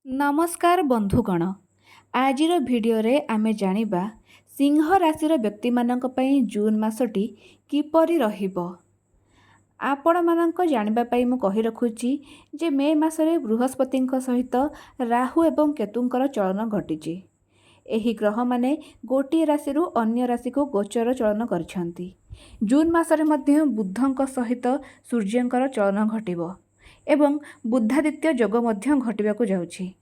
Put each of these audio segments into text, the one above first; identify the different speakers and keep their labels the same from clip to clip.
Speaker 1: नमस्कार बंधुगण। आजिर भिडियोरे आमे जानिबा सिंह राशिर व्यक्ति मानक पई जून मासटी किपरि रहिबो। आपण मानक जानिबा पई मु कहि रखुची जे मे मासरे बृहस्पतिଙ୍କ सहित राहु एवं केतुंकर चलन घटिची। एही ग्रह माने गोटिए राशिरु अन्य राशि को गोचर चलन करछंती। जून मासरे मध्य बुधଙ୍କ सहित सूर्यंकर चलन घटिबो एवं बुधादित्य जोग मध्य घटिबाकू जाउछि।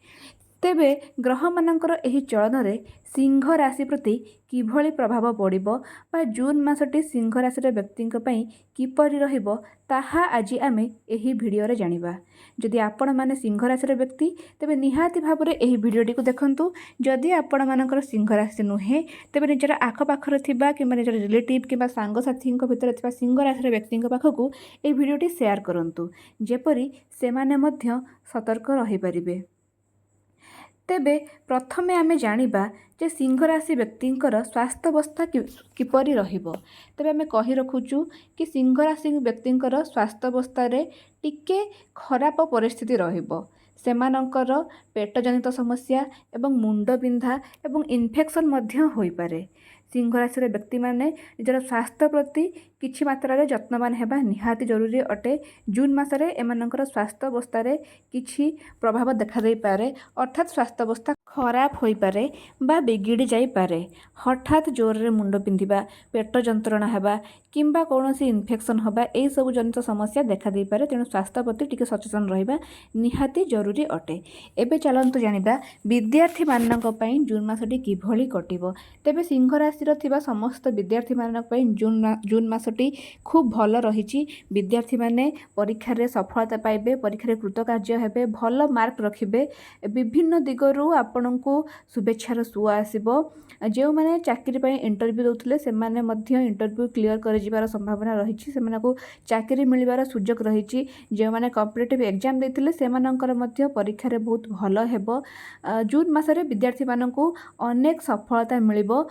Speaker 1: तेबे ग्रह मानकर एही चलन रे सिंह राशि प्रति किभଳି प्रभाव पड़िबो बा जून मासटी सिंह राशि व्यक्तिंक पई किपरि रहिबो ताहा आज आमे एही भिडियो रे जानिबा। जदि आपण माने सिंह राशि व्यक्ति तेबे निहाती भाबरे एही भिडियोटी को देखंतु। जदि आपण मानकर सिंह राशि नुहे तेबे निजर आख पाखरे थिबा किबा निजर रिलेटिव किबा सांग साथींक भितर थिबा सिंह राशि व्यक्तिंक पाखकू एही भिडियोटी शेयर करंतु जेपरि सेमाने मध्य सतर्क रहि परिबे। तेबे प्रथमे आमे जानिबा जे सिंह राशि व्यक्तिंकर स्वास्थ्यावस्था किपरि रहिबो। तेबे आमे कहि रखुचु कि सिंह राशि व्यक्तिंकर स्वास्थ्यावस्था रे टिके खराब परिस्थिति रहिबो। सेमानंकर पेट जनित समस्या एवं मुंड बिंधा एवं इन्फेक्शन मध्य होई पारे। सिंह राशि व्यक्ति माने निजर स्वास्थ्य प्रति किछि मात्रा जत्नवान हेबा निहाती जरूरी अटे। जून मासरे एमानंकर स्वास्थ्य अवस्था रे किछि प्रभाव देखा दे पारे, अर्थात स्वास्थ्य अवस्था खराब होई पारे बा बिगिड़ी जाई पारे। हठात जोर रे मुंड पिंधिबा, पेट जंत्रणा हेबा किंबा कोनोसी इन्फेक्शन होबा एई सब जनित समस्या देखा दे पारे। तेणु स्वास्थ्य प्रति टिके सचेतन रहिबा निहाती जरूरी अटे। एबे चलंतु जानिबा विद्यार्थी मानक पई जून मासटी किभଳି कटिबो। तेबे सिंह राशि रो थिबा समस्त विद्यार्थी मानक पई जून मासटी खूब भल रहिछि। विद्यार्थी माने परीक्षा रे सफलता पाइबे, परीक्षा रे कृतकार्य हेबे, भल मार्क रखिबे। विभिन्न दिगरु आपनकु शुभेच्छार सुआ आसीबो। जो माने चाकरी पई इंटरव्यू दउथिले सेमाने मध्य इंटरव्यू क्लियर कर जिबार संभावना रहिछि। सेमानकु चाकरी मिलिबार सुजोग रहिछि। जो माने कॉम्पिटिटिव एग्जाम देथिले सेमानकर मध्य परीक्षा रे बहुत भल हेबो। जून मासरे विद्यार्थी मानकु अनेक सफलता मिलिबो।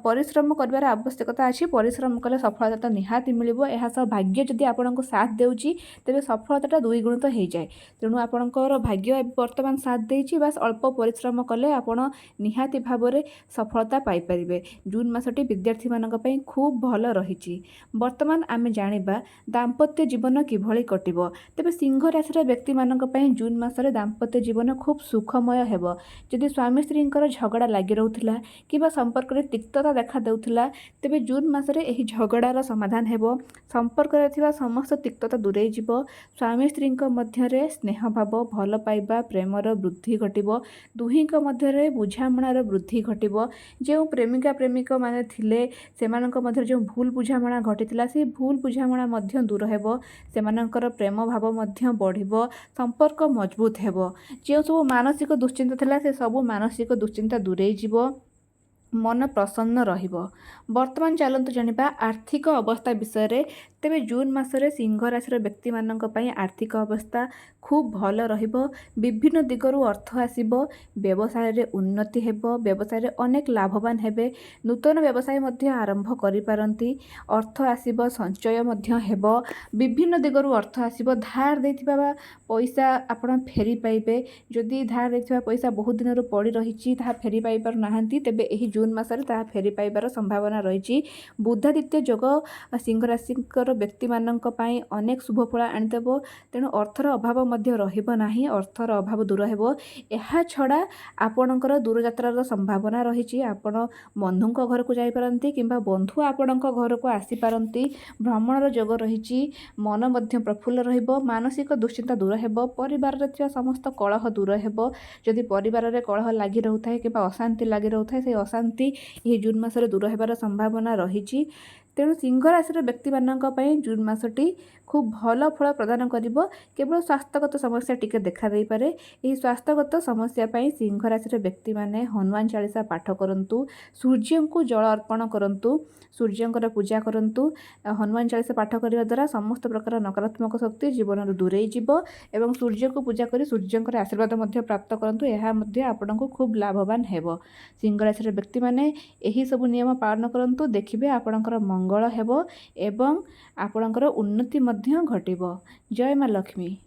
Speaker 1: परिश्रम करबार आवश्यकता अछि। परिश्रम कले सफलता तो निहाती मिलिबो। एहा सब भाग्य जदि आपनको साथ देउछि तेबे सफलताटा दुई गुणित हो जाय। तेणु आपनकर भाग्य वर्तमान साथ देइछि, बस अल्प परिश्रम कले आपण निहाती भाबरे सफलता पाई परिबे। जून मासटी विद्यार्थी मानक पई खूब भल रहिछि। वर्तमान आमे जानिबा दाम्पत्य जीवन किभଳି कटिबो। तेबे सिंह राशि व्यक्ति मानक पई जून मासरे दाम्पत्य जीवन खूब सुखमय हेबो। जदि स्वामी स्त्रींकर झगड़ा लागि रहउथिला किबा संपर्क रे तिक्तता देखा देउथिला तेबे जून मासरे एही झगड़ार समाधान हेबो। संपर्क रे थिबा समस्त तिक्तता दूरे जिवो। स्वामी स्त्रींक मध्य रे स्नेह भाव, भल पाइबा, प्रेमर वृद्धि घटिबो। दुहींक मध्य रे बुझामणार वृद्धि घटिबो। जो प्रेमिका प्रेमिक माने थिले सेमानक मध्य जो भूल बुझामणा घटिथिला से भूल बुझामणा मध्य दूर हेबो। सेमानकर प्रेम भाव मध्य बढ़िबो। संपर्क मजबूत हेबो। जो सब मानसिक दुश्चिंता थिला से सब मानसिक दुश्चिंता दूरे जिवो। मन प्रसन्न रहिबो। वर्तमान चलंतु जानिबा आर्थिक अवस्था विषय रे। तेबे जून मासरे सिंह राशि व्यक्ति मानक पई आर्थिक अवस्था खूब भल रहिबो। विभिन्न दिगरु अर्थ आसीबो। व्यवसाय रे उन्नति हेबो। व्यवसाय रे अनेक लाभवान हेबे। नूतन व्यवसाय मध्य आरंभ करि पारंती। अर्थ आसीबो, संचय मध्य हेबो। विभिन्न दिगरु अर्थ आसीबो। धार देथिबा पैसा आपण फेरी पाइबे। जदि धार देथिबा पैसा बहुत दिन रो पड़ी रहिछि ता फेरी पाइ पार नाहंती तेबे एही जून मासरे ता फेरी पाइबार संभावना रहिछि। बुधादित्य जोग सिंह राशिकर व्यक्ति मानक पई अनेक शुभ फल आनिदेबो। तेणु अर्थर अभाव मध्य रहिबो नाही। अर्थर अभाव दूर हेबो। एहा छडा आपणकर दूर यात्रार संभावना रहिछि। आपण बंधुंक घर को जाई पारंती किंबा बंधु आपणक घर को आसी पारंती। भ्रमणर जोग रहिछि। मन मध्य प्रफुल्ल रहिबो। मानसिक दुश्चिंता दूर हेबो। परिवार रे थिबा समस्त कलह दूर हेबो। जदि परिवार रे कलह लागि रहउथाय किंबा अशांति लागि रहउथाय से अशांति यह जून मासरे दूर हेबार संभावना रहिछि। तेणु सिंह राशि व्यक्ति मानक पई जून मासटी खूब भल फल प्रदान करिबो। केवल स्वास्थ्यगत समस्या टिके देखा दे पारे। एही स्वास्थ्यगत समस्या पई सिंह राशि व्यक्ति माने हनुमान चालीसा पाठ करंतु। सूर्य को जल अर्पण करंतु। सूर्यंकर पूजा करंतु। हनुमान चालीसा पाठ करिवा द्वारा समस्त प्रकार नकारात्मक शक्ति जीवन दूरे जिवो एवं सूर्य को पूजा करी सूर्यंकर आशीर्वाद मध्य प्राप्त करंतु। एहा मध्य आपनको खूब लाभवान हेबो। सिंह राशि व्यक्ति माने एही सब नियम पालन करंतु। देखिबे आपनकर मंगल हेबो एवं आपनकर उन्नति मध्य घटिबो। जय मां लक्ष्मी।